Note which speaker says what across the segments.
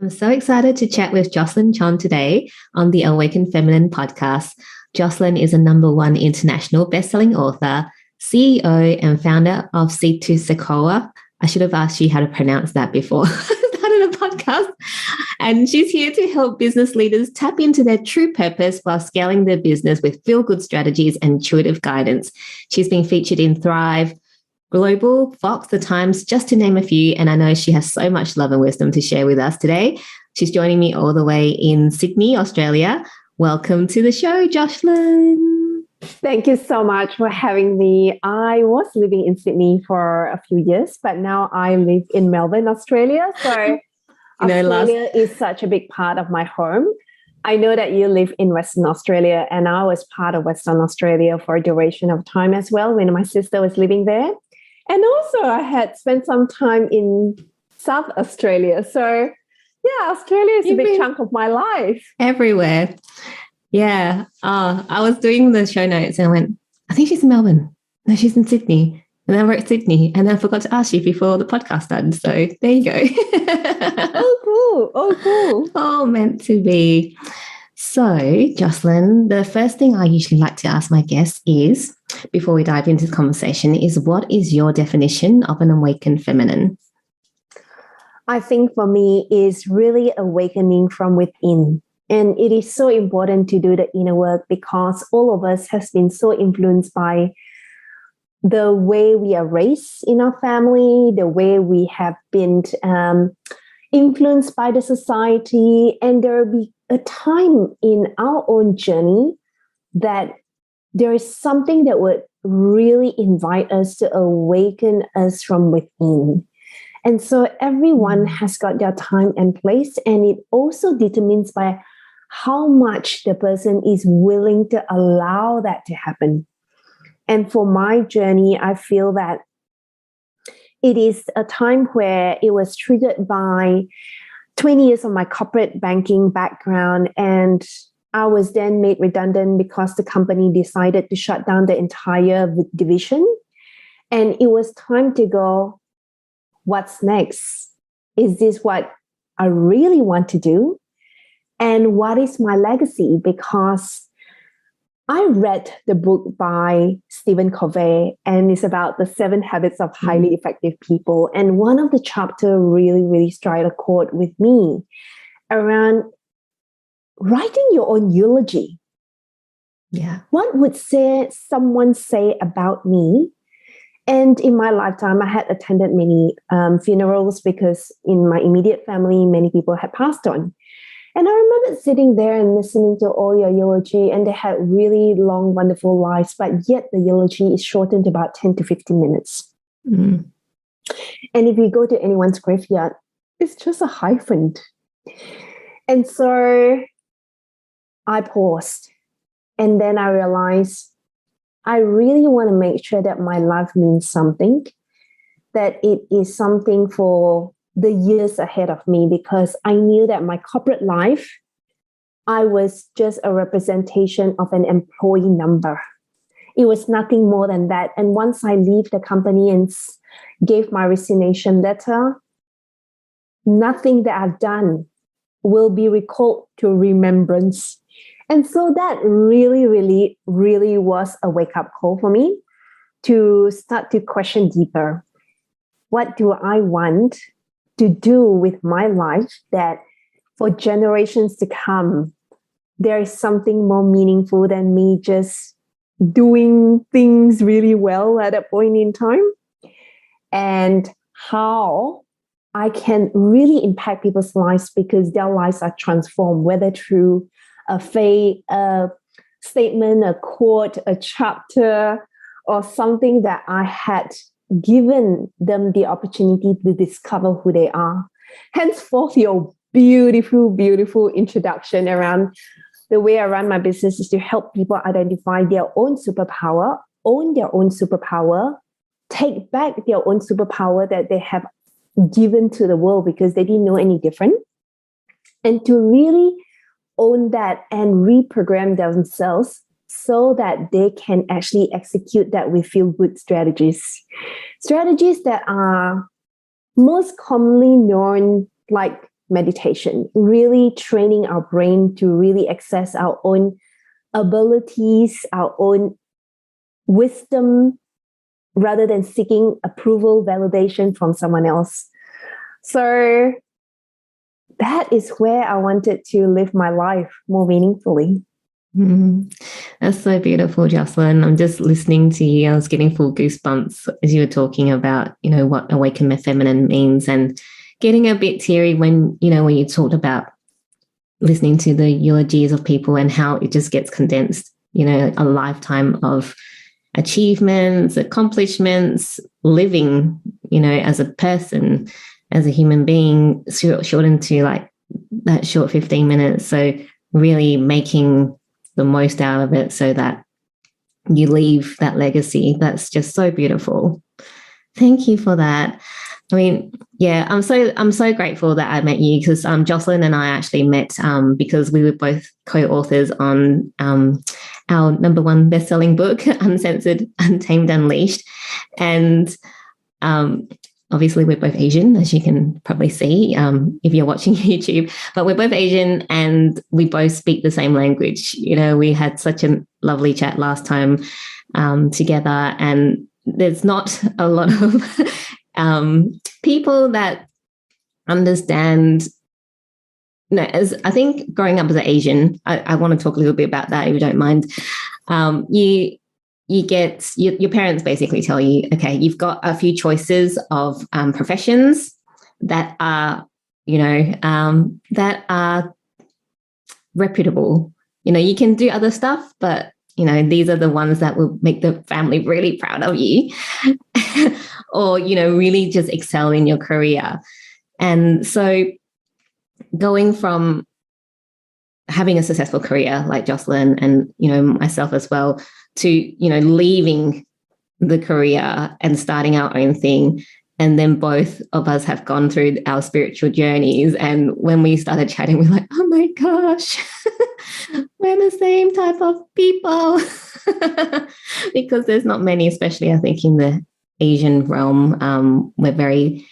Speaker 1: I'm so excited to chat with Jocelyn Chong today on the Awaken Feminine podcast. Jocelyn is a #1 international best-selling author, CEO and founder of Sequoia. I should have asked you how to pronounce that before I started a podcast. And she's here to help business leaders tap into their true purpose while scaling their business with feel-good strategies and intuitive guidance. She's been featured in Thrive, Global, Fox, The Times, just to name a few. And I know she has so much love and wisdom to share with us today. She's joining me all the way in Sydney, Australia. Welcome to the show, Jocelyn.
Speaker 2: Thank you so much for having me. I was living in Sydney for a few years, but now I live in Melbourne, Australia. So Australia is such a big part of my home. I know that you live in Western Australia, and I was part of Western Australia for a duration of time as well when my sister was living there. And also I had spent some time in South Australia. So yeah, Australia is a big chunk of my life.
Speaker 1: Everywhere. Yeah. I was doing the show notes and I went, I think she's in Melbourne. No, she's in Sydney. And then I wrote Sydney. And then I forgot to ask you before the podcast started. So there you go.
Speaker 2: Oh, cool. Oh, cool.
Speaker 1: Oh, meant to be. So, Jocelyn, the first thing I usually like to ask my guests is, before we dive into the conversation, is what is your definition of an awakened feminine?
Speaker 2: I think for me is really awakening from within. And it is so important to do the inner work because all of us has been so influenced by the way we are raised in our family, the way we have been influenced by the society. And there will be a time in our own journey that there is something that would really invite us to awaken us from within. And so everyone has got their time and place, and it also determines by how much the person is willing to allow that to happen. And for my journey, I feel that it is a time where it was triggered by 20 years of my corporate banking background, and I was then made redundant because the company decided to shut down the entire division. And it was time to go, what's next? Is this what I really want to do? And what is my legacy? Because I read the book by Stephen Covey, and it's about the 7 habits of highly effective people. And one of the chapters really struck a chord with me around writing your own eulogy.
Speaker 1: Yeah.
Speaker 2: What would someone say about me? And in my lifetime, I had attended many funerals because in my immediate family, many people had passed on. And I remember sitting there and listening to all your eulogy, and they had really long, wonderful lives, but yet the eulogy is shortened to about 10 to 15 minutes.
Speaker 1: Mm.
Speaker 2: And if you go to anyone's graveyard, it's just a hyphen. And so I paused, and then I realized I really want to make sure that my life means something, that it is something for the years ahead of me, because I knew that my corporate life, I was just a representation of an employee number. It was nothing more than that. And once I leave the company and gave my resignation letter, nothing that I've done will be recalled to remembrance. And so that really was a wake-up call for me to start to question deeper. What do I want to do with my life that for generations to come, there is something more meaningful than me just doing things really well at a point in time? And how I can really impact people's lives because their lives are transformed, whether through a statement, a quote, a chapter, or something that I had given them the opportunity to discover who they are. Henceforth, your beautiful introduction around the way I run my business is to help people identify their own superpower, own their own superpower, take back their own superpower that they have given to the world because they didn't know any different, and to really own that and reprogram themselves so that they can actually execute that with feel-good strategies. Strategies that are most commonly known, like meditation, really training our brain to really access our own abilities, our own wisdom, rather than seeking approval, validation from someone else. So that is where I wanted to live my life more meaningfully.
Speaker 1: That's so beautiful, Jocelyn. I'm just listening to you. I was getting full goosebumps as you were talking about, what awaken my feminine means, and getting a bit teary when you talked about listening to the eulogies of people and how it just gets condensed, a lifetime of achievements, accomplishments, living, as a person, as a human being, shortened to like that short 15 minutes. So really making the most out of it so that you leave that legacy. That's just so beautiful. Thank you for that. I mean, yeah, I'm so grateful that I met you, because Jocelyn and I actually met because we were both co-authors on our #1 best-selling book, Uncensored, Untamed, Unleashed. And obviously we're both Asian, as you can probably see if you're watching YouTube, but we're both Asian and we both speak the same language. We had such a lovely chat last time together, and there's not a lot of people that understand. As I think growing up as an Asian, I want to talk a little bit about that if you don't mind. You get your parents basically tell you, okay, you've got a few choices of professions that are, that are reputable. You can do other stuff, but these are the ones that will make the family really proud of you, or really just excel in your career. And so, going from having a successful career like Jocelyn and myself as well, to leaving the career and starting our own thing, and then both of us have gone through our spiritual journeys, and when we started chatting, we're like, oh my gosh, we're the same type of people. Because there's not many, especially I think in the Asian realm, we're very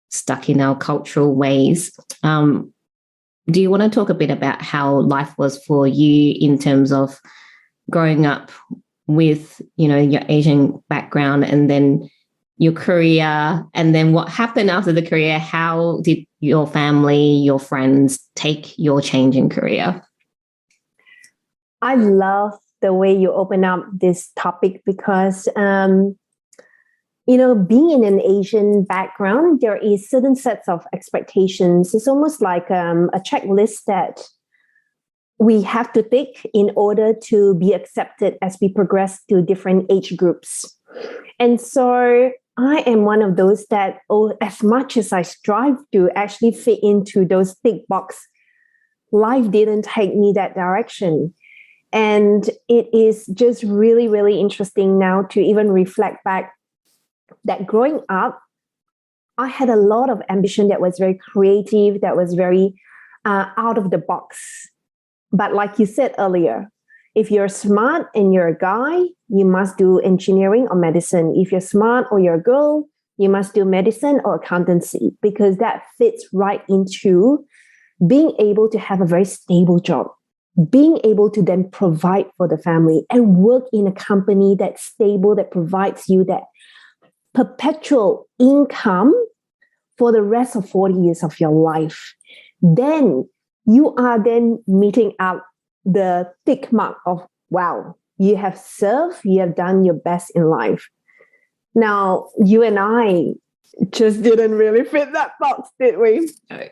Speaker 1: stuck in our cultural ways. Do you want to talk a bit about how life was for you in terms of growing up with, your Asian background, and then your career, and then what happened after the career? How did your family, your friends take your change in career?
Speaker 2: I love the way you open up this topic because, being in an Asian background, there is certain sets of expectations. It's almost like a checklist that we have to tick in order to be accepted as we progress to different age groups. And so I am one of those that, as much as I strive to actually fit into those tick box, life didn't take me that direction. And it is just really, really interesting now to even reflect back that growing up, I had a lot of ambition that was very creative, that was very out of the box. But like you said earlier, if you're smart and you're a guy, you must do engineering or medicine. If you're smart or you're a girl, you must do medicine or accountancy, because that fits right into being able to have a very stable job, being able to then provide for the family and work in a company that's stable, that provides you that perpetual income for the rest of 40 years of your life. Then you are then meeting out the tick mark of, wow, you have served, you have done your best in life. Now, you and I just didn't really fit that box, did we?
Speaker 1: No.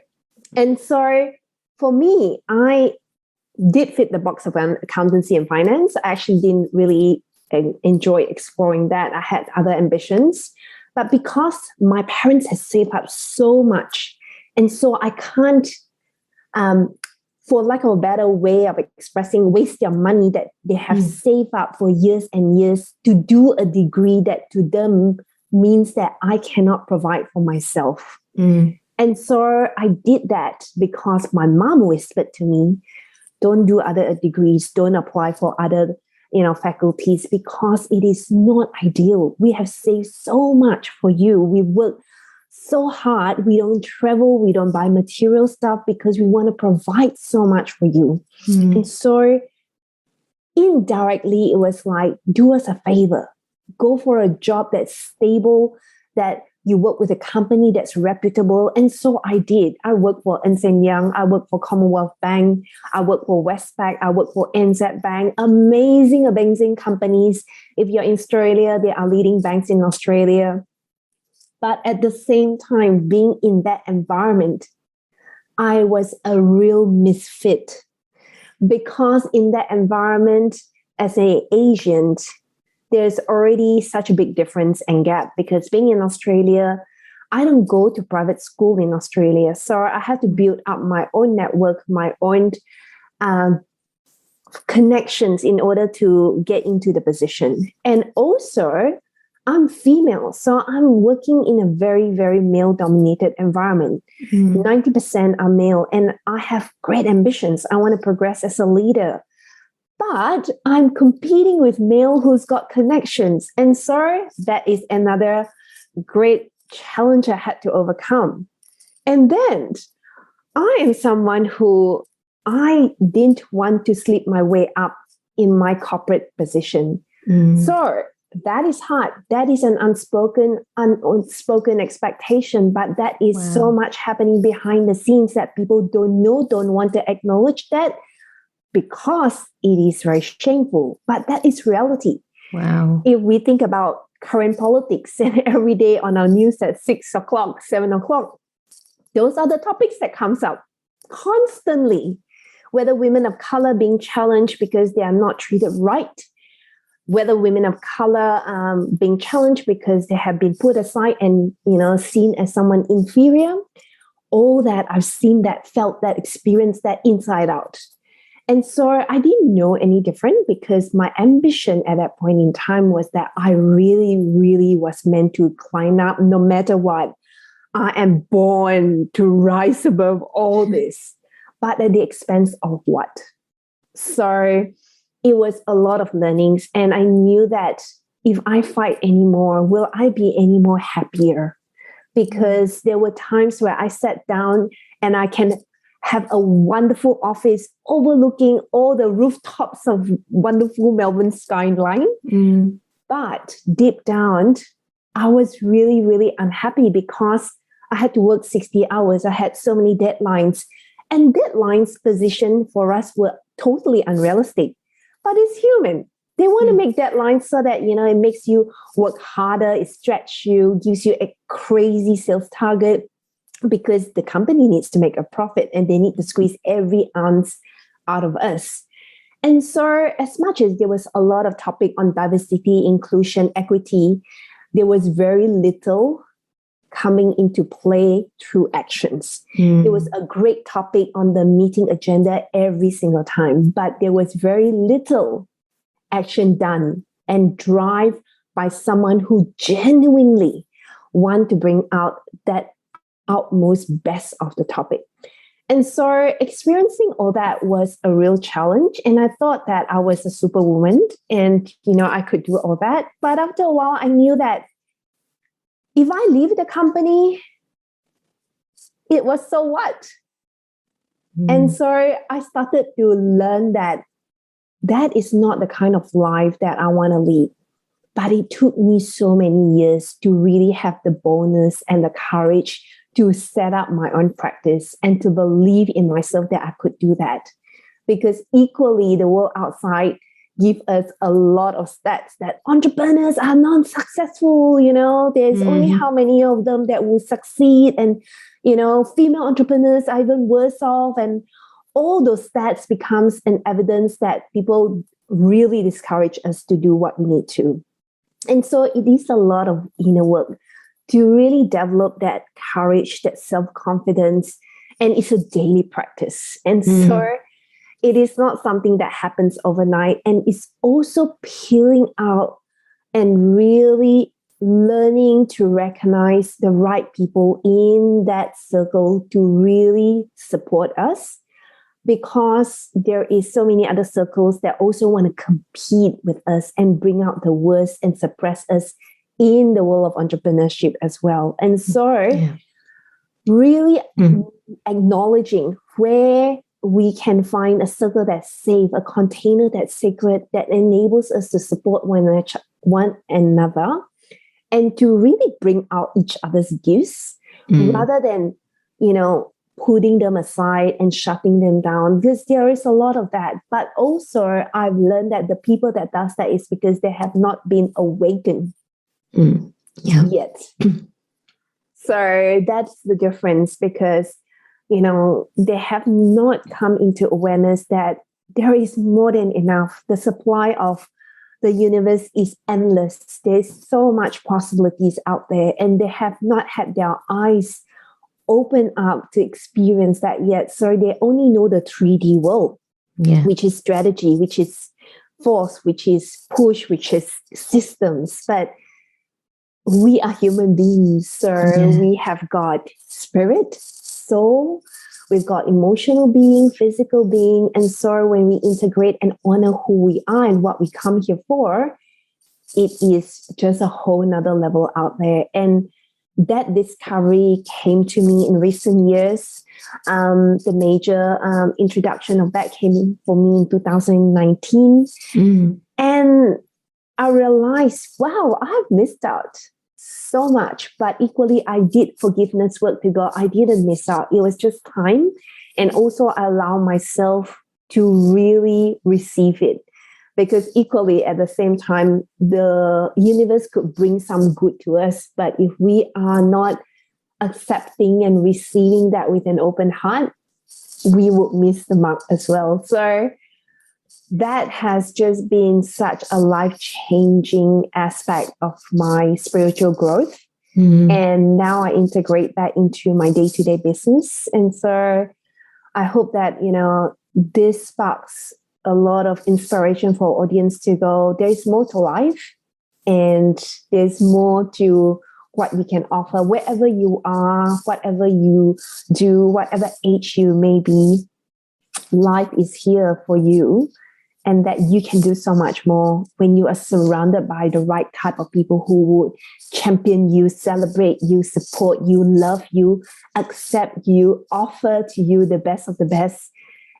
Speaker 2: And so for me, I did fit the box of accountancy and finance. I actually didn't really enjoy exploring that. I had other ambitions. But because my parents had saved up so much, and so I can't, for lack of a better way of expressing, waste their money that they have saved up for years and years to do a degree that to them means that I cannot provide for myself. And so I did that because my mom whispered to me, don't do other degrees, don't apply for other faculties, because it is not ideal. We have saved so much for you. We worked so hard. We don't travel, we don't buy material stuff because we want to provide so much for you. And so indirectly, it was like, do us a favor, go for a job that's stable, that you work with a company that's reputable. And so I did. I worked for Ernst & Young, I worked for Commonwealth Bank, I worked for Westpac, I worked for NZ Bank. Amazing companies. If you're in Australia, they are leading banks in Australia. But at the same time, being in that environment, I was a real misfit, because in that environment, as an Asian, there's already such a big difference and gap, because being in Australia, I don't go to private school in Australia. So I had to build up my own network, my own connections in order to get into the position. And also, I'm female, so I'm working in a very, very male-dominated environment. 90% are male, and I have great ambitions. I want to progress as a leader. But I'm competing with male who's got connections. And so that is another great challenge I had to overcome. And then I am someone who I didn't want to sleep my way up in my corporate position. So that is hard. That is an unspoken expectation, but that is so much happening behind the scenes that people don't know, don't want to acknowledge that, because it is very shameful. But that is reality.
Speaker 1: Wow.
Speaker 2: If we think about current politics, and every day on our news at 6 o'clock, 7 o'clock, those are the topics that comes up constantly. Whether women of color being challenged because they are not treated right, whether women of color being challenged because they have been put aside and, seen as someone inferior. All that, I've seen that, felt that, experienced that inside out. And so I didn't know any different, because my ambition at that point in time was that I really, really was meant to climb up no matter what. I am born to rise above all this, but at the expense of what? So it was a lot of learnings. And I knew that if I fight anymore, will I be any more happier? Because there were times where I sat down and I can have a wonderful office overlooking all the rooftops of wonderful Melbourne skyline. But deep down, I was really, really unhappy, because I had to work 60 hours. I had so many deadlines. And deadlines positioned for us were totally unrealistic. But it's human. They want to make deadlines so that, it makes you work harder, it stretches you, gives you a crazy sales target, because the company needs to make a profit and they need to squeeze every ounce out of us. And so as much as there was a lot of topic on diversity, inclusion, equity, there was very little coming into play through actions. It was a great topic on the meeting agenda every single time, but there was very little action done and drive by someone who genuinely want to bring out that utmost best of the topic. And so experiencing all that was a real challenge. And I thought that I was a superwoman and, I could do all that. But after a while, I knew that if I leave the company, it was so what? And so I started to learn that that is not the kind of life that I want to lead. But it took me so many years to really have the boldness and the courage to set up my own practice and to believe in myself that I could do that. Because equally, the world outside give us a lot of stats that entrepreneurs are non-successful, there's only how many of them that will succeed, and, female entrepreneurs are even worse off, and all those stats becomes an evidence that people really discourage us to do what we need to. And so it is a lot of inner work to really develop that courage, that self-confidence, and it's a daily practice. And so it is not something that happens overnight, and it's also peeling out and really learning to recognize the right people in that circle to really support us, because there is so many other circles that also want to compete with us and bring out the worst and suppress us in the world of entrepreneurship as well. And so really acknowledging where we can find a circle that's safe, a container that's sacred, that enables us to support one another and to really bring out each other's gifts rather than, putting them aside and shutting them down, because there is a lot of that. But also I've learned that the people that does that is because they have not been awakened yet. So that's the difference, because, they have not come into awareness that there is more than enough. The supply of the universe is endless. There's so much possibilities out there, and they have not had their eyes open up to experience that yet. So they only know the 3D world, which is strategy, which is force, which is push, which is systems. But we are human beings. So we have got spirit, soul, we've got emotional being, physical being. And so when we integrate and honor who we are and what we come here for, it is just a whole nother level out there. And that discovery came to me in recent years. The major introduction of that came for me in 2019. And I realized, wow, I've missed out so much. But equally, I did forgiveness work to God. I didn't miss out. It was just time. And also I allow myself to really receive it. Because equally, at the same time, the universe could bring some good to us. But if we are not accepting and receiving that with an open heart, we would miss the mark as well. So that has just been such a life-changing aspect of my spiritual growth. And now I integrate that into my day-to-day business. And so I hope that, this sparks a lot of inspiration for our audience to go, there's more to life and there's more to what you can offer, wherever you are, whatever you do, whatever age you may be, life is here for you, and that you can do so much more when you are surrounded by the right type of people who would champion you, celebrate you, support you, love you, accept you, offer to you the best of the best,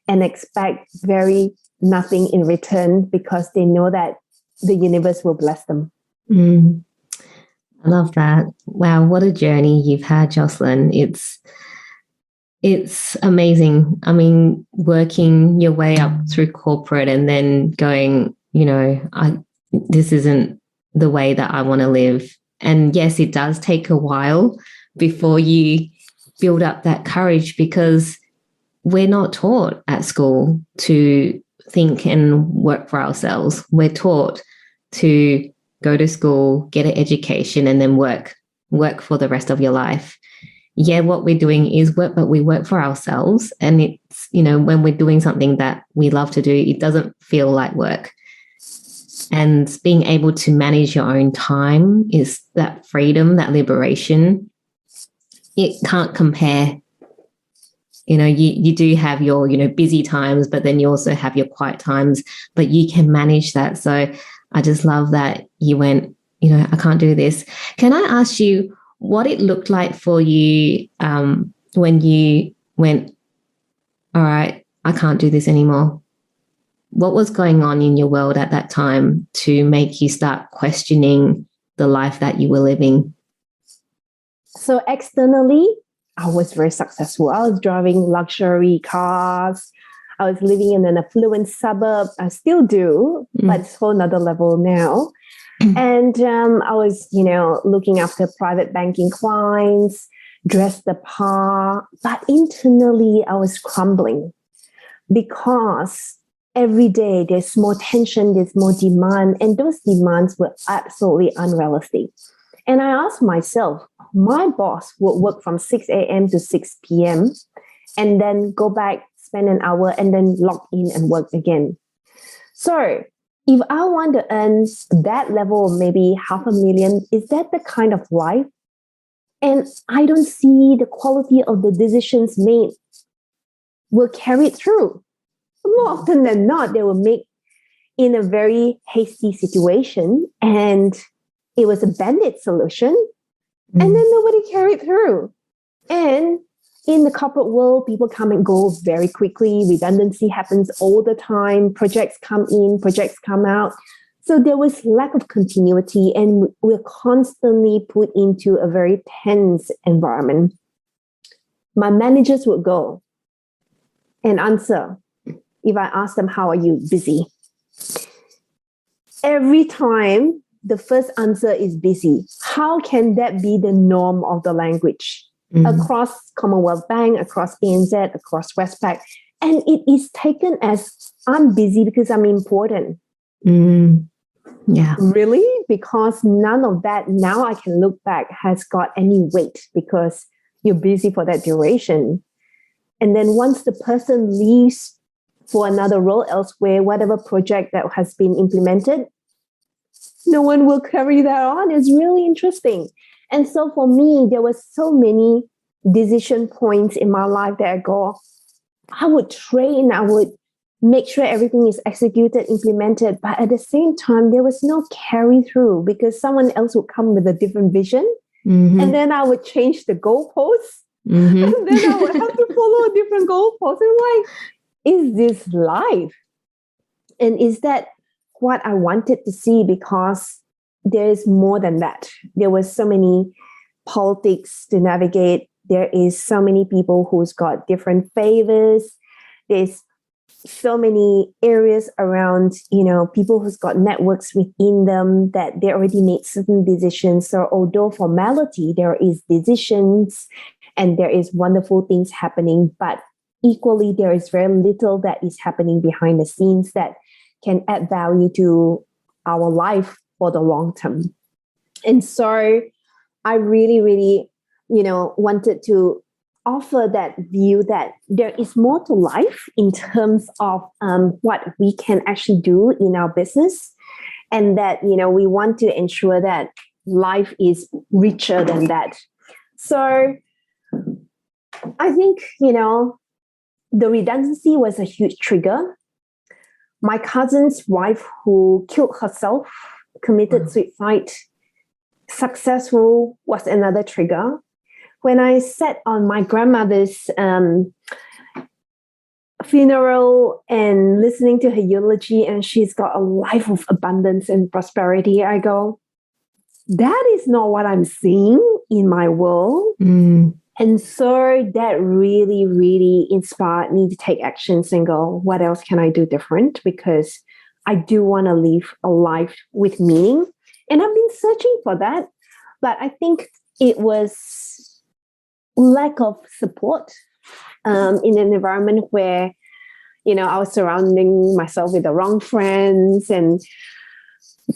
Speaker 2: and expect very nothing in return because they know that the universe will bless them.
Speaker 1: I love that. Wow, what a journey you've had, Jocelyn. It's amazing. I mean, working your way up through corporate and then going, this isn't the way that I want to live. And yes, it does take a while before you build up that courage, because we're not taught at school to think and work for ourselves. We're taught to go to school, get an education, and then work for the rest of your life. Yeah, what we're doing is work, but we work for ourselves. And it's, when we're doing something that we love to do, it doesn't feel like work. And being able to manage your own time is that freedom, that liberation. It can't compare. You do have your, busy times, but then you also have your quiet times, but you can manage that. So I just love that you went, I can't do this. Can I ask you what it looked like for you when you went, all right, I can't do this anymore? What was going on in your world at that time to make you start questioning the life that you were living?
Speaker 2: So externally, I was very successful. I was driving luxury cars. I was living in an affluent suburb. I still do, but it's a whole nother level now. And I was, looking after private banking clients, dressed the part. But internally, I was crumbling because every day there's more tension, there's more demand, and those demands were absolutely unrealistic. And I asked myself, my boss would work from 6 a.m. to 6 p.m. and then go back, spend an hour, and then log in and work again. So if I want to earn that level of maybe $500,000, is that the kind of life? And I don't see the quality of the decisions made will carry it through. More often than not, they will make in a very hasty situation, and it was a band-aid solution, and then nobody carried through. And in the corporate world, people come and go very quickly. Redundancy happens all the time. Projects come in, projects come out. So there was lack of continuity, and we're constantly put into a very tense environment. My managers would go and answer if I asked them, how are you? Busy. Every time, the first answer is busy. How can that be the norm of the language? Across Commonwealth Bank, across ANZ, across Westpac? And it is taken as, I'm busy because I'm important.
Speaker 1: Yeah.
Speaker 2: Really? Because none of that, now I can look back, has got any weight because you're busy for that duration. And then once the person leaves for another role elsewhere, whatever project that has been implemented, no one will carry that on. It's really interesting. And so for me, there were so many decision points in my life that I would train, I would make sure everything is executed, implemented. But at the same time, there was no carry through because someone else would come with a different vision. And then I would change the goalposts. And then I would have to follow a different goalpost. And like, is this life? And is that what I wanted to see? Because there is more than that. There was so many politics to navigate. There is so many people who's got different favors. There's so many areas around, people who's got networks within them that they already made certain decisions. So although formality, there is decisions and there is wonderful things happening, but equally, there is very little that is happening behind the scenes that can add value to our life for the long term. And so I really, really, wanted to offer that view that there is more to life in terms of what we can actually do in our business. And that, we want to ensure that life is richer than that. So I think, the redundancy was a huge trigger. My cousin's wife who killed herself, committed suicide, successful, was another trigger. When I sat on my grandmother's funeral and listening to her eulogy, and she's got a life of abundance and prosperity, I go, that is not what I'm seeing in my world. And so that really, really inspired me to take actions and go, what else can I do different? Because I do want to live a life with meaning. And I've been searching for that. But I think it was lack of support in an environment where, I was surrounding myself with the wrong friends and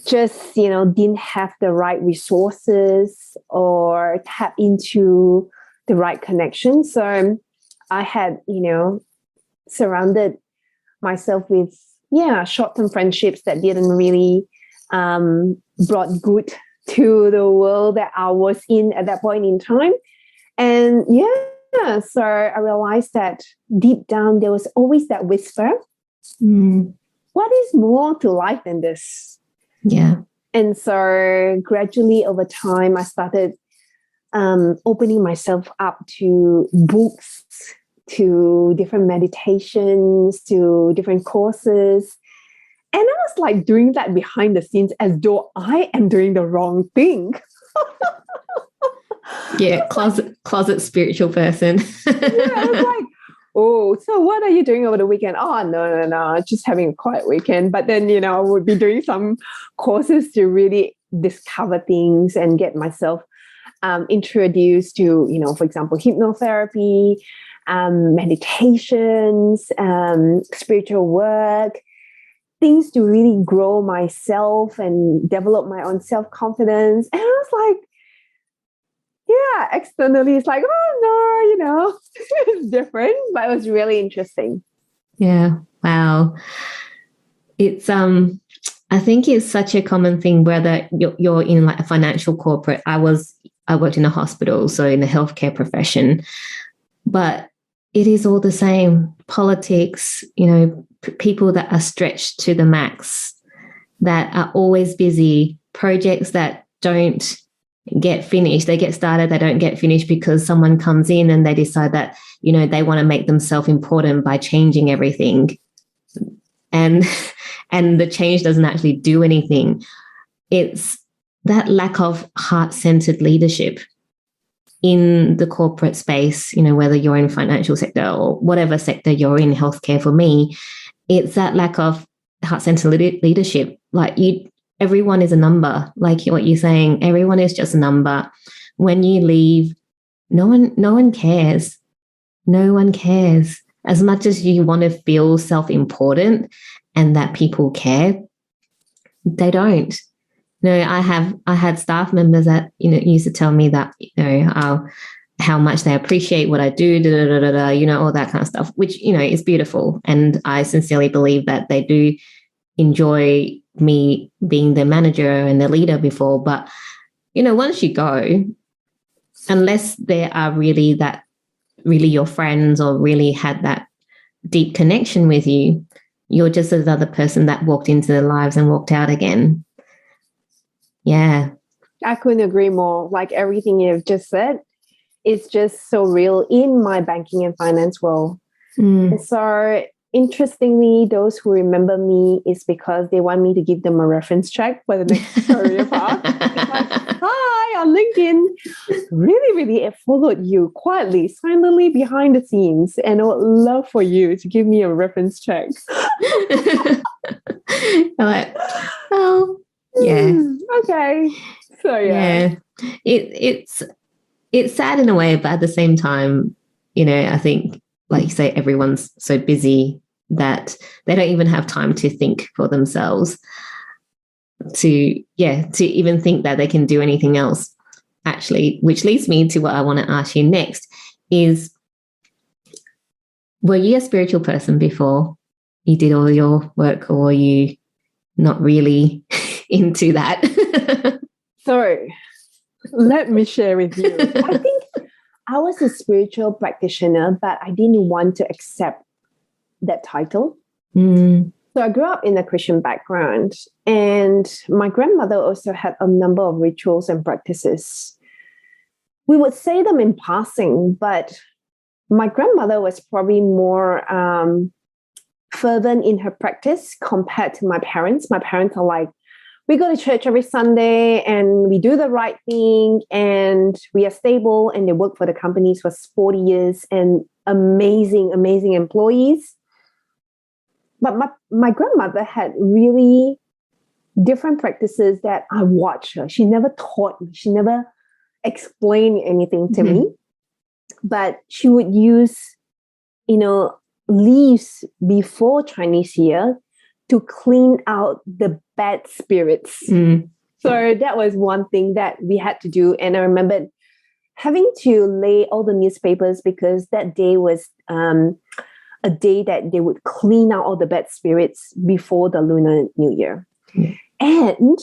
Speaker 2: just, didn't have the right resources or tap into the right connection. So I had, surrounded myself with, short-term friendships that didn't really brought good to the world that I was in at that point in time. And so I realized that deep down, there was always that whisper, what is more to life than this?
Speaker 1: Yeah.
Speaker 2: And so gradually over time, I started opening myself up to books, to different meditations, to different courses. And I was like doing that behind the scenes as though I am doing the wrong thing.
Speaker 1: Yeah, closet spiritual person.
Speaker 2: I was like, oh, so what are you doing over the weekend? Oh, no, just having a quiet weekend. But then, I would be doing some courses to really discover things and get myself introduced to, for example, hypnotherapy, meditations, spiritual work, things to really grow myself and develop my own self-confidence. And I was like, externally, it's like, oh, no, it's different, but it was really interesting.
Speaker 1: Yeah. Wow. It's, I think it's such a common thing, whether you're in like a financial corporate. I worked in a hospital, so in the healthcare profession, but it is all the same. Politics, people that are stretched to the max, that are always busy, projects that don't get finished. They get started, they don't get finished because someone comes in and they decide that, you know, they want to make themselves important by changing everything. And the change doesn't actually do anything. It's that lack of heart-centered leadership in the corporate space, you know, whether you're in financial sector or whatever sector you're in, healthcare for me, it's that lack of heart-centered leadership. Like everyone is a number, like what you're saying, everyone is just a number. When you leave, no one cares. No one cares. As much as you want to feel self-important and that people care, they don't. You know, I had staff members that, you know, used to tell me that, you know, how much they appreciate what I do, you know, all that kind of stuff, which, you know, is beautiful. And I sincerely believe that they do enjoy me being their manager and their leader before. But, you know, once you go, unless they are really your friends or really had that deep connection with you, you're just another person that walked into their lives and walked out again. Yeah.
Speaker 2: I couldn't agree more. Like everything you've just said, it's just so real in my banking and finance world. And so interestingly, those who remember me is because they want me to give them a reference check for the next career path. It's like, hi, on LinkedIn. Really, I followed you quietly, silently behind the scenes, and I would love for you to give me a reference check.
Speaker 1: I'm like, oh, yeah.
Speaker 2: Okay. So yeah.
Speaker 1: It's sad in a way, but at the same time, you know, I think, like you say, everyone's so busy that they don't even have time to think for themselves, to even think that they can do anything else. Actually, which leads me to what I want to ask you next is, were you a spiritual person before you did all your work, or were you not really into that?
Speaker 2: So let me share with you. I think I was a spiritual practitioner, but I didn't want to accept that title. So I grew up in a Christian background, and my grandmother also had a number of rituals and practices. We would say them in passing, but my grandmother was probably more fervent in her practice compared to my parents. My parents are like, we go to church every Sunday and we do the right thing and we are stable, and they work for the companies for 40 years and amazing employees. But my grandmother had really different practices that I watched her. She never taught me. She never explained anything to me. But she would use, you know, leaves before Chinese Year to clean out the bad spirits. So that was one thing that we had to do. And I remember having to lay all the newspapers because that day was a day that they would clean out all the bad spirits before the Lunar New Year. And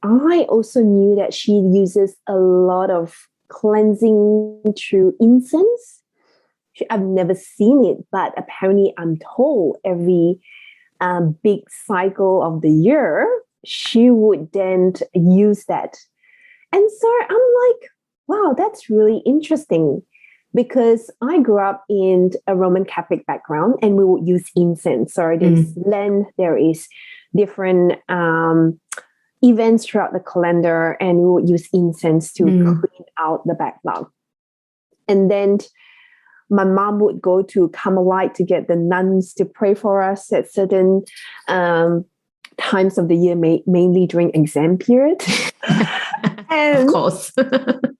Speaker 2: I also knew that she uses a lot of cleansing through incense. I've never seen it, but apparently I'm told every big cycle of the year, she would then use that. And so I'm like, wow, that's really interesting, because I grew up in a Roman Catholic background and we would use incense. So there's Lent, there is different events throughout the calendar, and we would use incense to clean out the backlog. And then my mom would go to Carmelite to get the nuns to pray for us at certain times of the year, mainly during exam period. And
Speaker 1: of course.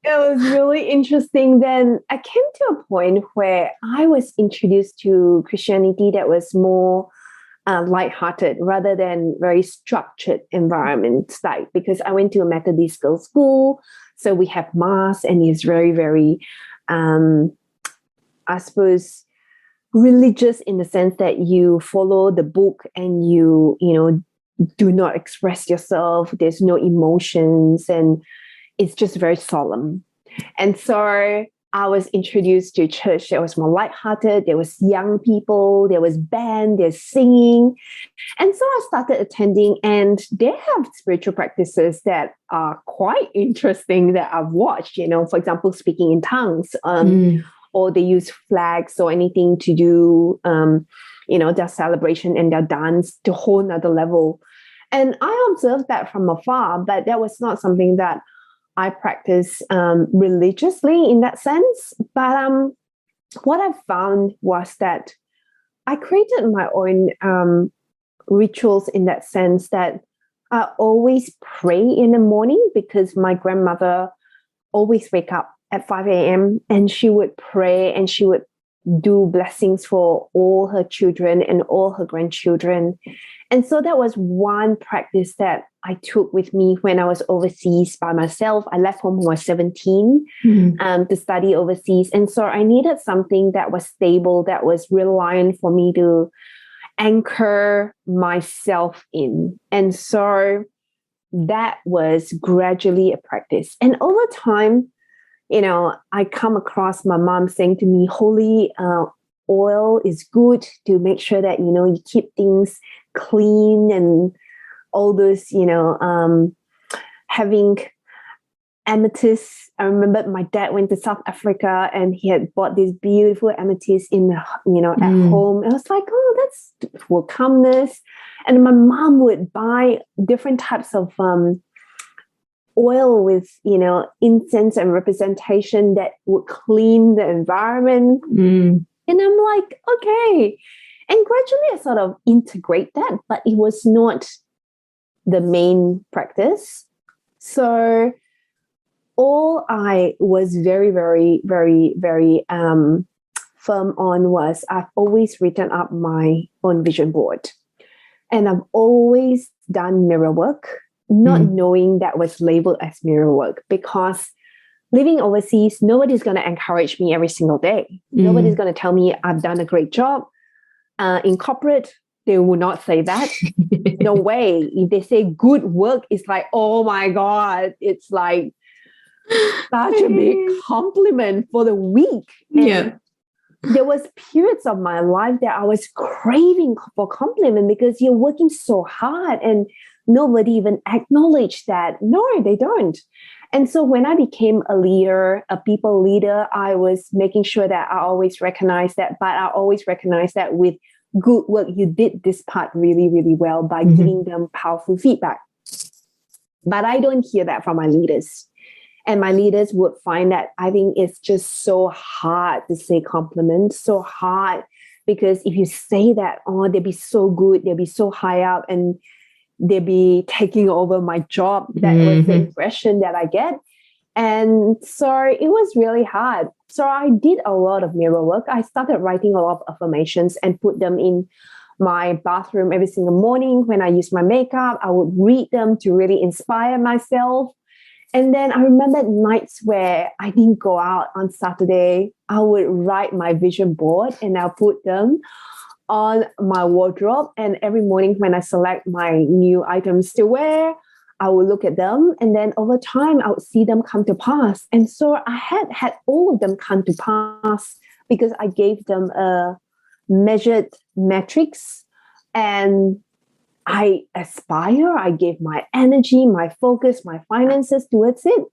Speaker 2: it was really interesting. Then I came to a point where I was introduced to Christianity that was more lighthearted rather than very structured environments, like, because I went to a Methodist girls' school, so we have mass, and it's very, very I suppose religious in the sense that you follow the book and you do not express yourself. There's no emotions, and it's just very solemn. And so I was introduced to church that was more lighthearted. There was young people, there was band, there's singing. And so I started attending, and they have spiritual practices that are quite interesting that I've watched, for example, speaking in tongues, or they use flags or anything to do, their celebration and their dance to a whole nother level. And I observed that from afar, but that was not something that I practice religiously in that sense. But what I found was that I created my own rituals in that sense, that I always pray in the morning, because my grandmother always wake up at 5 a.m. and she would pray, and she would do blessings for all her children and all her grandchildren. And so that was one practice that I took with me when I was overseas by myself. I left home when I was 17 to study overseas. And so I needed something that was stable, that was reliant for me to anchor myself in. And so that was gradually a practice. And over time, I come across my mom saying to me, holy oil is good to make sure that, you keep things clean, and all those, having amethyst. I remember my dad went to South Africa and he had bought this beautiful amethyst at home. I was like, oh, that's for calmness. And my mom would buy different types of oil with, incense and representation that would clean the environment. And I'm like, okay. And gradually I sort of integrate that, but it was not the main practice. So all I was very, very, very, very firm on was I've always written up my own vision board. And I've always done mirror work, not knowing that was labeled as mirror work, because living overseas, nobody's going to encourage me every single day. Nobody's going to tell me I've done a great job. In corporate, they will not say that. No way. If they say good work, it's like, oh my God, it's like such a big compliment for the week. And there was periods of my life that I was craving for compliment, because you're working so hard and nobody even acknowledged that. No, they don't. And so when I became a leader, a people leader, I was making sure that I always recognize that, but I always recognize that with good work, you did this part really, really well by giving them powerful feedback. But I don't hear that from my leaders. And my leaders would find that I think it's just so hard to say compliments, so hard, because if you say that, oh, they'll be so good, they'll be so high up, and they'll be taking over my job. That was the impression that I get. And so it was really hard. So I did a lot of mirror work. I started writing a lot of affirmations and put them in my bathroom every single morning. When I use my makeup, I would read them to really inspire myself. And then I remember nights where I didn't go out on Saturday, I would write my vision board and I'll put them on my wardrobe. And every morning when I select my new items to wear, I would look at them. And then over time, I would see them come to pass. And so I had all of them come to pass because I gave them a measured metrics, and I gave my energy, my focus, my finances towards it.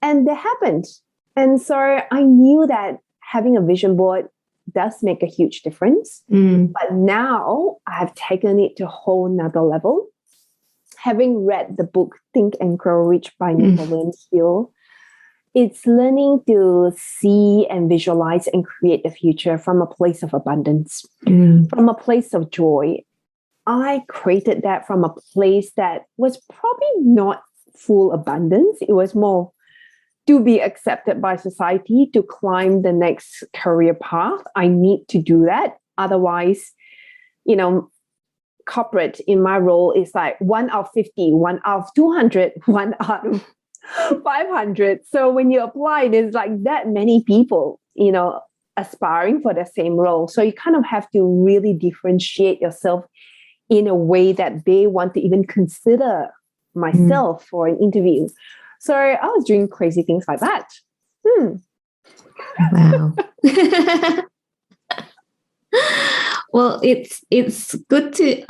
Speaker 2: And that happened. And so I knew that having a vision board does make a huge difference. But now I've taken it to a whole nother level. Having read the book Think and Grow Rich by Napoleon Hill, it's learning to see and visualize and create the future from a place of abundance, from a place of joy. I created that from a place that was probably not full abundance. It was more to be accepted by society, to climb the next career path. I need to do that. Otherwise, corporate in my role is like 1 out of 50, 1 out of 200, 1 out of 500. So when you apply, there's like that many people, aspiring for the same role. So you kind of have to really differentiate yourself in a way that they want to even consider myself for an interview. So I was doing crazy things like that.
Speaker 1: Wow. Well, it's good to.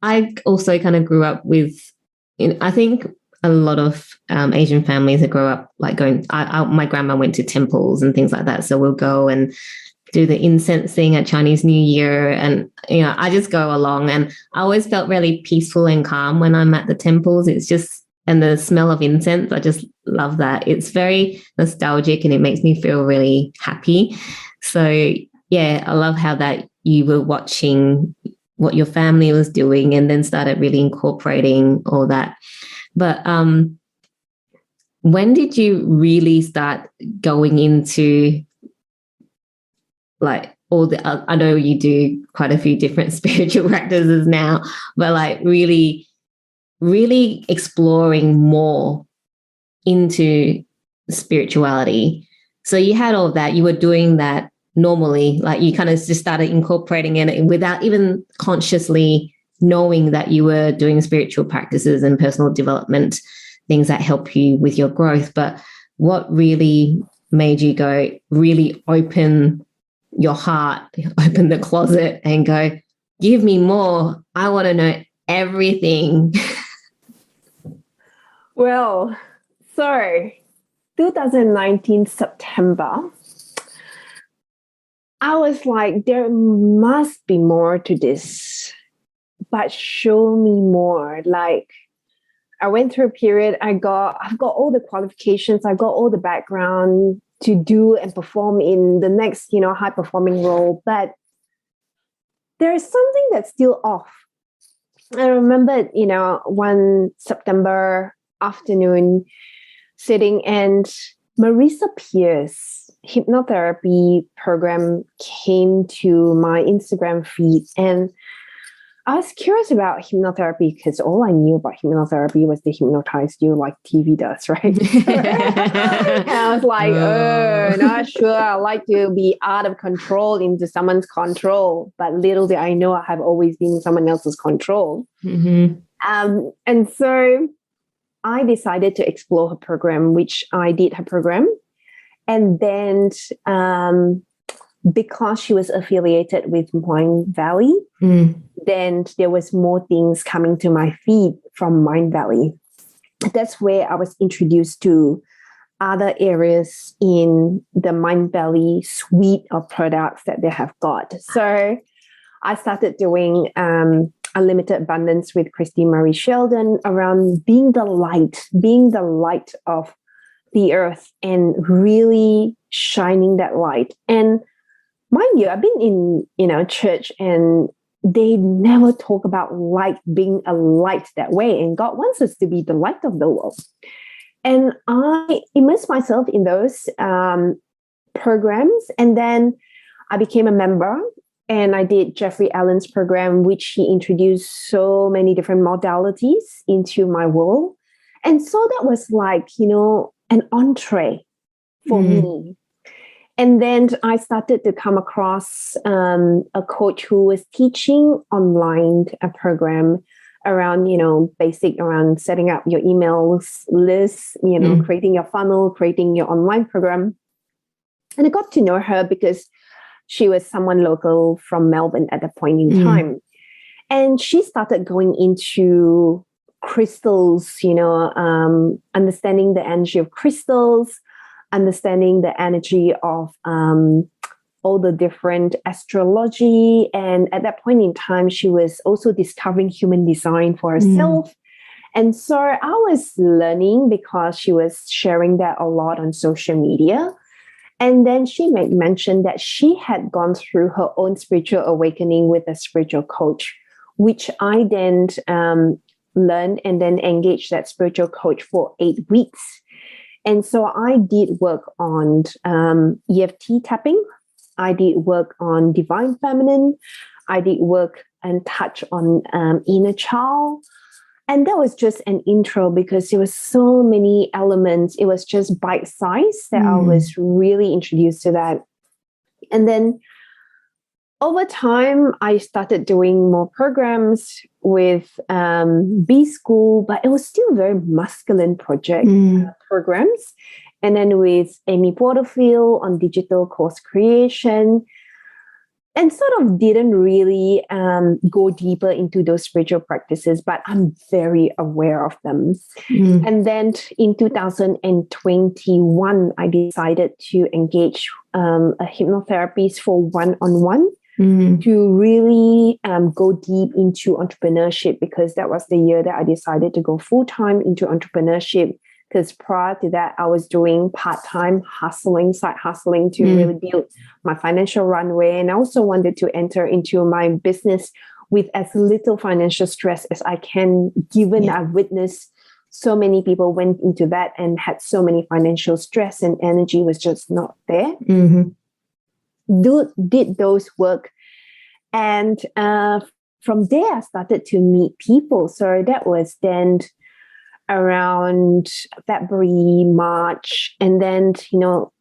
Speaker 1: I also kind of grew up with. I think a lot of Asian families that grow up like going. My grandma went to temples and things like that, so we'll go and do the incense thing at Chinese New Year, and I just go along, and I always felt really peaceful and calm when I'm at the temples. It's just, and the smell of incense, I just love that. It's very nostalgic and it makes me feel really happy. So yeah, I love how that you were watching what your family was doing and then started really incorporating all that. But when did you really start going into like all the, I know you do quite a few different spiritual practices now, but like really, really exploring more into spirituality. So you had all of that, you were doing that normally, like you kind of just started incorporating it without even consciously knowing that you were doing spiritual practices and personal development, things that help you with your growth. But what really made you go really open your heart, open the closet and go, give me more. I want to know everything.
Speaker 2: Well, so 2019 September, I was like, there must be more to this, but show me more. Like, I went through a period, I've got all the qualifications, I've got all the background to do and perform in the next, high performing role, but there is something that's still off. I remember, one September afternoon sitting, and Marisa Peer's hypnotherapy program came to my Instagram feed, and I was curious about hypnotherapy because all I knew about hypnotherapy was they hypnotize you like TV does, right? And I was like, not sure. I like to be out of control into someone's control. But little did I know I have always been in someone else's control.
Speaker 1: Mm-hmm.
Speaker 2: And so I decided to explore her program, which I did her program. And then because she was affiliated with Mind Valley, then there was more things coming to my feed from Mind Valley. That's where I was introduced to other areas in the Mind Valley suite of products that they have got. So I started doing Unlimited Abundance with Christine Marie Sheldon around being the light of the earth and really shining that light. And mind you, I've been in, church, and they never talk about light, being a light that way. And God wants us to be the light of the world. And I immersed myself in those programs. And then I became a member, and I did Jeffrey Allen's program, which he introduced so many different modalities into my world. And so that was like, an entree for me. And then I started to come across a coach who was teaching online a program around, basic around setting up your emails list, creating your funnel, creating your online program. And I got to know her because she was someone local from Melbourne at that point in time. And she started going into crystals, understanding the energy of crystals, understanding the energy of all the different astrology. And at that point in time, she was also discovering human design for herself. And so I was learning because she was sharing that a lot on social media. And then she made mention that she had gone through her own spiritual awakening with a spiritual coach, which I then learned and then engaged that spiritual coach for 8 weeks. And so I did work on EFT tapping. I did work on divine feminine. I did work and touch on inner child. And that was just an intro because there was so many elements. It was just bite size that I was really introduced to that. And then over time, I started doing more programs with B School, but it was still very masculine project programs. And then with Amy Porterfield on digital course creation, and sort of didn't really go deeper into those spiritual practices, but I'm very aware of them. And then in 2021, I decided to engage a hypnotherapist for one-on-one to really go deep into entrepreneurship, because that was the year that I decided to go full-time into entrepreneurship. Because prior to that, I was doing part-time hustling, side hustling to really build my financial runway. And I also wanted to enter into my business with as little financial stress as I can, given I witnessed so many people went into that and had so many financial stress and energy was just not there. Did those work. And from there, I started to meet people. So that was then around February, March. And then,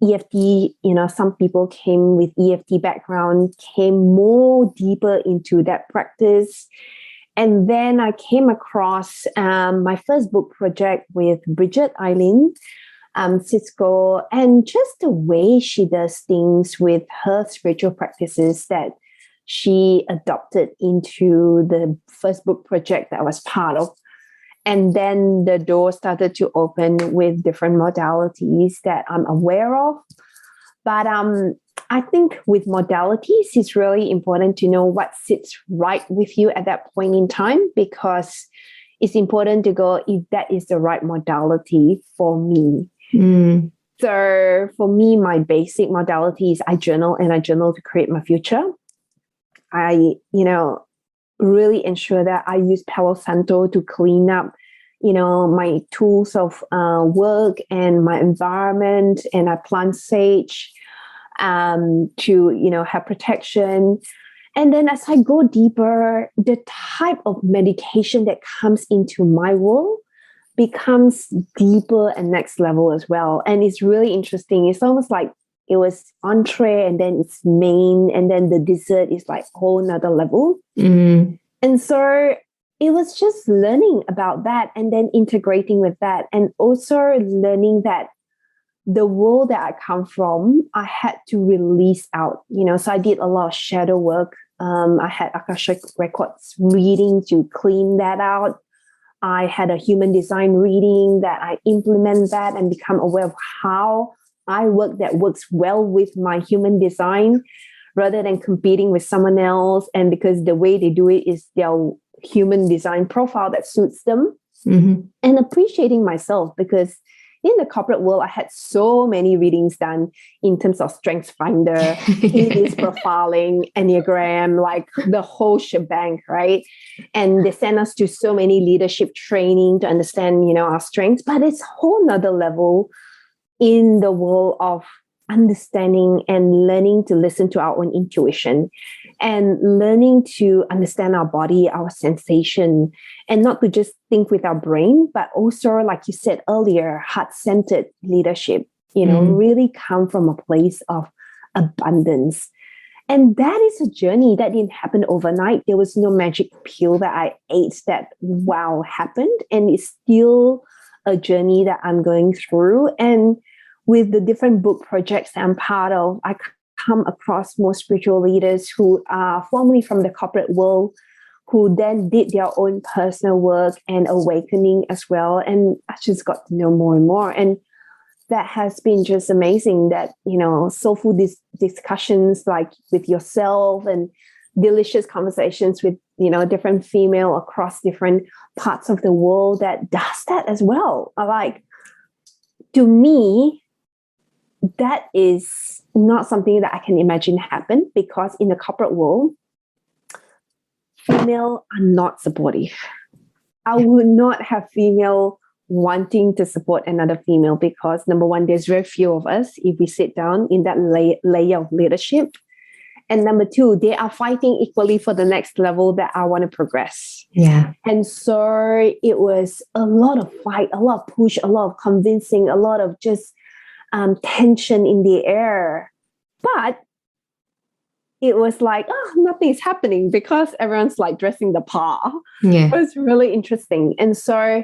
Speaker 2: EFT, some people came with EFT background, came more deeper into that practice. And then I came across my first book project with Bridget Eileen Cisco, and just the way she does things with her spiritual practices that she adopted into the first book project that I was part of. And then the door started to open with different modalities that I'm aware of. But I think with modalities, it's really important to know what sits right with you at that point in time, because it's important to go if that is the right modality for me. So for me, my basic modality is I journal, and I journal to create my future. I, really ensure that I use Palo Santo to clean up, my tools of work and my environment, and I plant sage to, have protection. And then as I go deeper, the type of meditation that comes into my world becomes deeper and next level as well. And it's really interesting. It's almost like it was entree, and then it's main, and then the dessert is like a whole nother level. And so it was just learning about that, and then integrating with that, and also learning that the world that I come from, I had to release out, so I did a lot of shadow work. I had Akashic Records reading to clean that out. I had a human design reading that I implement that and become aware of how I work that works well with my human design, rather than competing with someone else. And because the way they do it is their human design profile that suits them. And appreciating myself, because in the corporate world, I had so many readings done in terms of Strengths Finder, EDS profiling, Enneagram, like the whole shebang, right? And they send us to so many leadership training to understand, our strengths. But it's a whole nother level in the world of understanding and learning to listen to our own intuition, and learning to understand our body, our sensation, and not to just think with our brain, but also, like you said earlier, heart-centered leadership, really come from a place of abundance. And that is a journey that didn't happen overnight. There was no magic pill that I ate that, wow, happened. And it's still a journey that I'm going through. And with the different book projects that I'm part of, I come across more spiritual leaders who are formerly from the corporate world, who then did their own personal work and awakening as well. And I just got to know more and more. And that has been just amazing that, soulful discussions like with yourself, and delicious conversations with, different female across different parts of the world that does that as well. To me, that is not something that I can imagine happen, because in the corporate world, female are not supportive. I would not have female wanting to support another female, because number one, there's very few of us if we sit down in that layer of leadership. And number two, they are fighting equally for the next level that I want to progress.
Speaker 1: Yeah.
Speaker 2: And so it was a lot of fight, a lot of push, a lot of convincing, a lot of just tension in the air. But it was like, nothing's happening, because everyone's like dressing the part.
Speaker 1: Yeah.
Speaker 2: It was really interesting. And so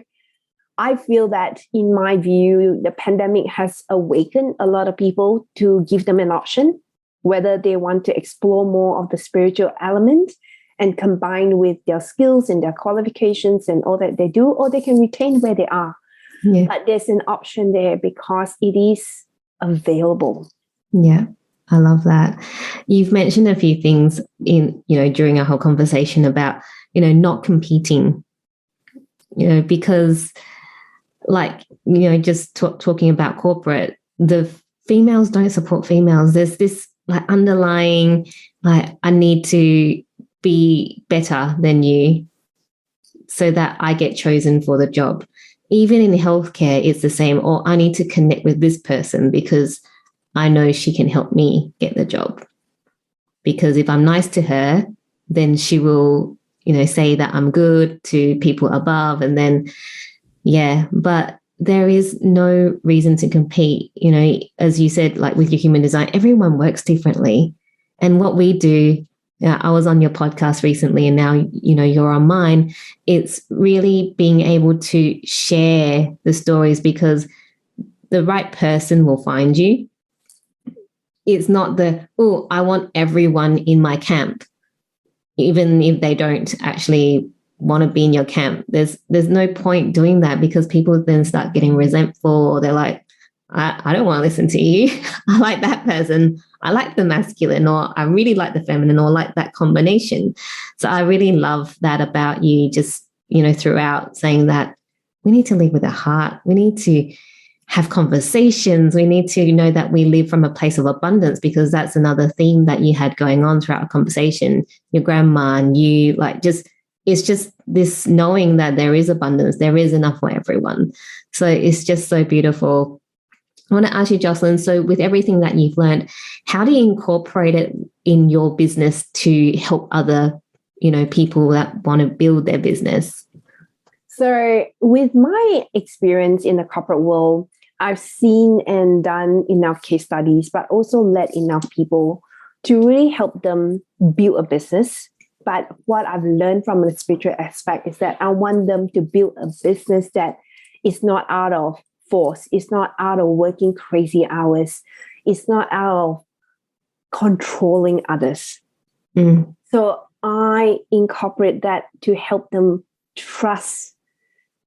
Speaker 2: I feel that, in my view, the pandemic has awakened a lot of people to give them an option, whether they want to explore more of the spiritual element and combine with their skills and their qualifications and all that they do, or they can retain where they are.
Speaker 1: Yeah.
Speaker 2: But there's an option there because it is available.
Speaker 1: Yeah. I love that. You've mentioned a few things during our whole conversation about, not competing, because just talking about corporate, the females don't support females. There's this underlying, I need to be better than you so that I get chosen for the job. Even in healthcare, it's the same. Or I need to connect with this person because I know she can help me get the job. Because if I'm nice to her, then she will, say that I'm good to people above. And then, but there is no reason to compete. As you said, with your human design, everyone works differently. And what we do, I was on your podcast recently and now, you're on mine. It's really being able to share the stories because the right person will find you. It's not I want everyone in my camp, even if they don't actually want to be in your camp. There's no point doing that because people then start getting resentful, or they're like, I don't want to listen to you. I like that person. I like the masculine, or I really like the feminine, or like that combination. So I really love that about you, just, throughout saying that we need to live with our heart. We need to have conversations. We need to know that we live from a place of abundance, because that's another theme that you had going on throughout our conversation. Your grandma and you, it's just this knowing that there is abundance, there is enough for everyone. So it's just so beautiful. I want to ask you, Jocelyn, so with everything that you've learned, how do you incorporate it in your business to help other, people that want to build their business?
Speaker 2: So with my experience in the corporate world, I've seen and done enough case studies, but also led enough people to really help them build a business. But what I've learned from the spiritual aspect is that I want them to build a business that is not out of force. It's not out of working crazy hours. It's not out of controlling others. So I incorporate that to help them trust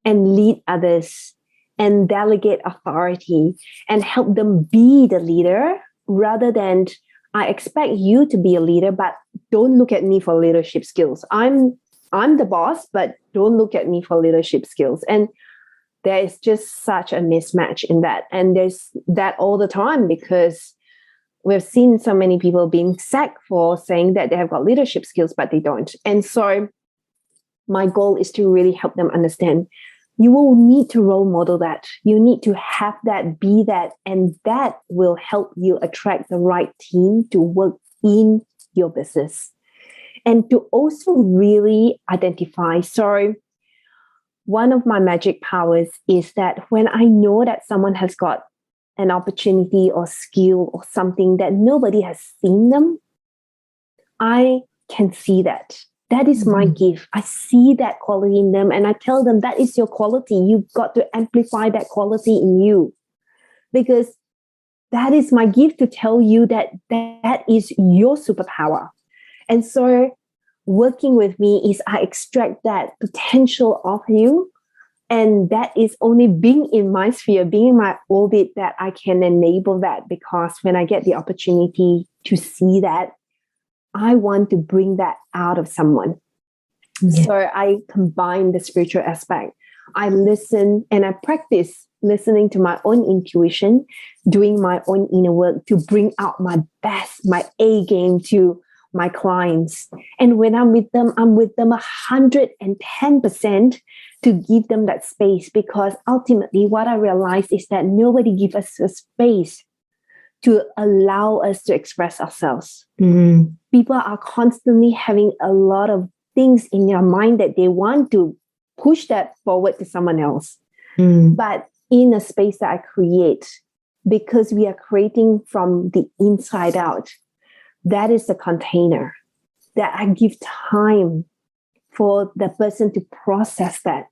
Speaker 2: and lead others and delegate authority and help them be the leader, rather than I expect you to be a leader, but don't look at me for leadership skills. I'm the boss, but don't look at me for leadership skills. And there is just such a mismatch in that. And there's that all the time, because we've seen so many people being sacked for saying that they have got leadership skills, but they don't. And so my goal is to really help them understand you will need to role model that. You need to have that, be that, and that will help you attract the right team to work in your business. And to also really identify. So one of my magic powers is that when I know that someone has got an opportunity or skill or something that nobody has seen them, I can see that. That is my gift. I see that quality in them and I tell them that is your quality. You've got to amplify that quality in you, because that is my gift to tell you that that is your superpower. And so working with me is I extract that potential of you. And that is only being in my sphere, being in my orbit, that I can enable that, because when I get the opportunity to see that, I want to bring that out of someone. Yeah. So I combine the spiritual aspect. I listen and I practice listening to my own intuition, doing my own inner work to bring out my best, my A game to my clients. And when I'm with them 110% to give them that space, because ultimately what I realized is that nobody gives us a space to allow us to express ourselves. Mm-hmm. People are constantly having a lot of things in their mind that they want to push that forward to someone else. Mm. But in a space that I create, because we are creating from the inside out, that is the container that I give time for the person to process that.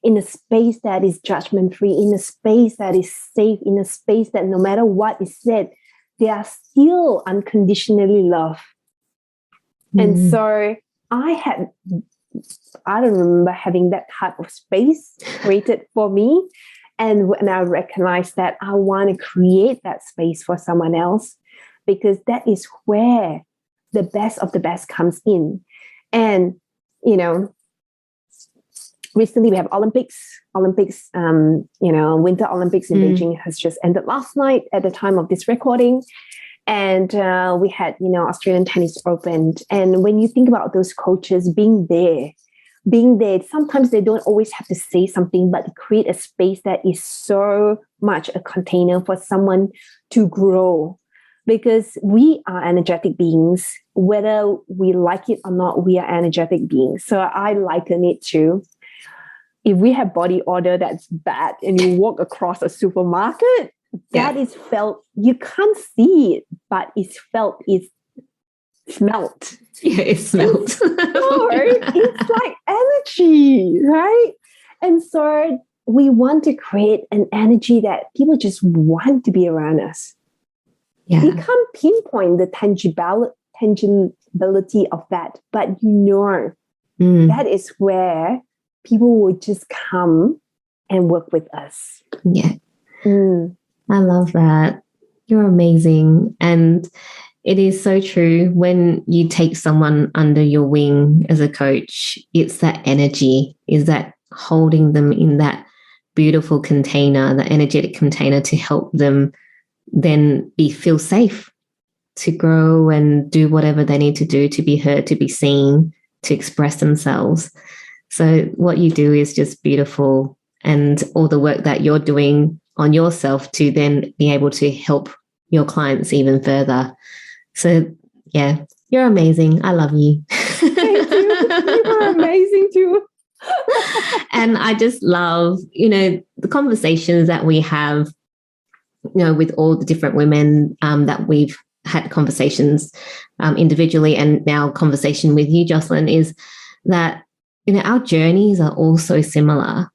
Speaker 2: in a space that is judgment-free, in a space that is safe, in a space that no matter what is said, they are still unconditionally loved. And so I don't remember having that type of space created for me. And when I recognized that, I want to create that space for someone else, because that is where the best of the best comes in. And, you know, recently we have Olympics, Winter Olympics in Beijing has just ended last night at the time of this recording. And we had, Australian Tennis Open. And when you think about those coaches being there, sometimes they don't always have to say something, but create a space that is so much a container for someone to grow. Because we are energetic beings, whether we like it or not, we are energetic beings. So I liken it to, if we have body odor that's bad and you walk across a supermarket, that is felt. You can't see it, but it's felt, it's smelt.
Speaker 1: Yeah, it smelt.
Speaker 2: It's like energy, right? And so we want to create an energy that people just want to be around us.
Speaker 1: Yeah.
Speaker 2: You can't pinpoint the tangibility of that, but that is where people will just come and work with us.
Speaker 1: Yeah. I love that. You're amazing. And it is so true. When you take someone under your wing as a coach, it's that energy, is that holding them in that beautiful container, the energetic container, to help them then feel safe to grow and do whatever they need to do, to be heard, to be seen, to express themselves. So what you do is just beautiful, and all the work that you're doing on yourself to then be able to help your clients even further. So yeah, you're amazing. I love you.
Speaker 2: Thank you. You're amazing too.
Speaker 1: And I just love, the conversations that we have, with all the different women that we've had conversations individually, and now conversation with you, Jocelyn, is that, our journeys are all so similar.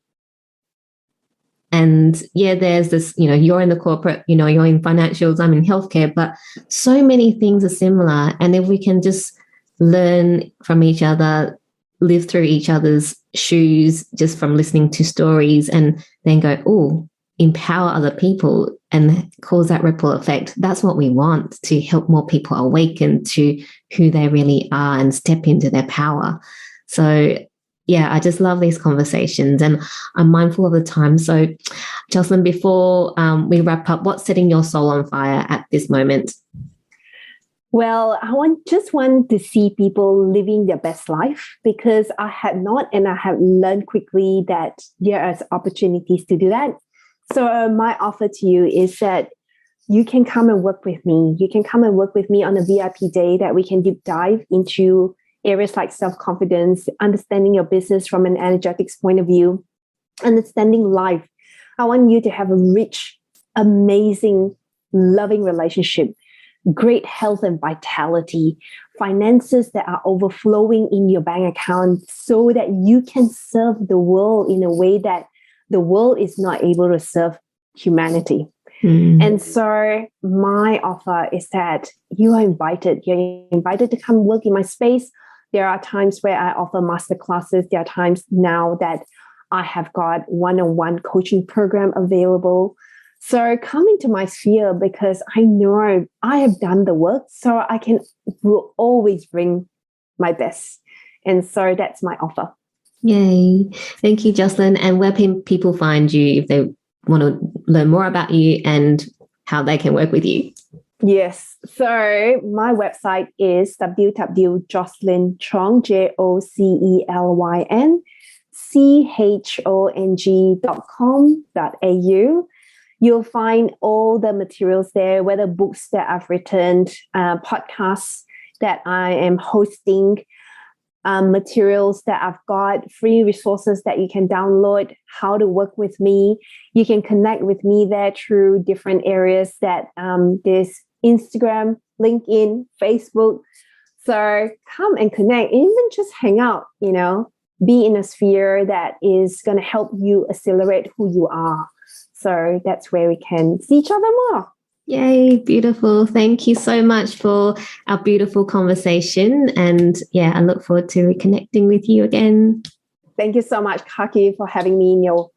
Speaker 1: And yeah, there's this, you're in the corporate, you're in financials, I'm in healthcare, but so many things are similar. And if we can just learn from each other, live through each other's shoes, just from listening to stories, and then go, empower other people and cause that ripple effect. That's what we want, to help more people awaken to who they really are and step into their power. So yeah, I just love these conversations, and I'm mindful of the time. So Jocelyn, before we wrap up, what's setting your soul on fire at this moment?
Speaker 2: Well, I just want to see people living their best life, because I had not, and I have learned quickly that there are opportunities to do that. So my offer to you is that you can come and work with me. You can come and work with me on a VIP day that we can deep dive into areas like self-confidence, understanding your business from an energetics point of view, understanding life. I want you to have a rich, amazing, loving relationship, great health and vitality, finances that are overflowing in your bank account, so that you can serve the world in a way that the world is not able to serve humanity. And so my offer is that you are invited. You're invited to come work in my space. There are times where I offer masterclasses. There are times now that I have got one-on-one coaching program available. So come into my sphere, because I know I have done the work, so will always bring my best. And so that's my offer.
Speaker 1: Yay. Thank you, Jocelyn. And where can people find you if they want to learn more about you and how they can work with you?
Speaker 2: Yes. So my website is www.jocelyn.chong.com.au. You'll find all the materials there, whether books that I've written, podcasts that I am hosting, materials that I've got, free resources that you can download, how to work with me. You can connect with me there through different areas that there's Instagram, LinkedIn, Facebook. So come and connect, even just hang out, be in a sphere that is going to help you accelerate who you are. So that's where we can see each other more.
Speaker 1: Yay, beautiful. Thank you so much for our beautiful conversation. And yeah, I look forward to reconnecting with you again.
Speaker 2: Thank you so much, Kaki, for having me in your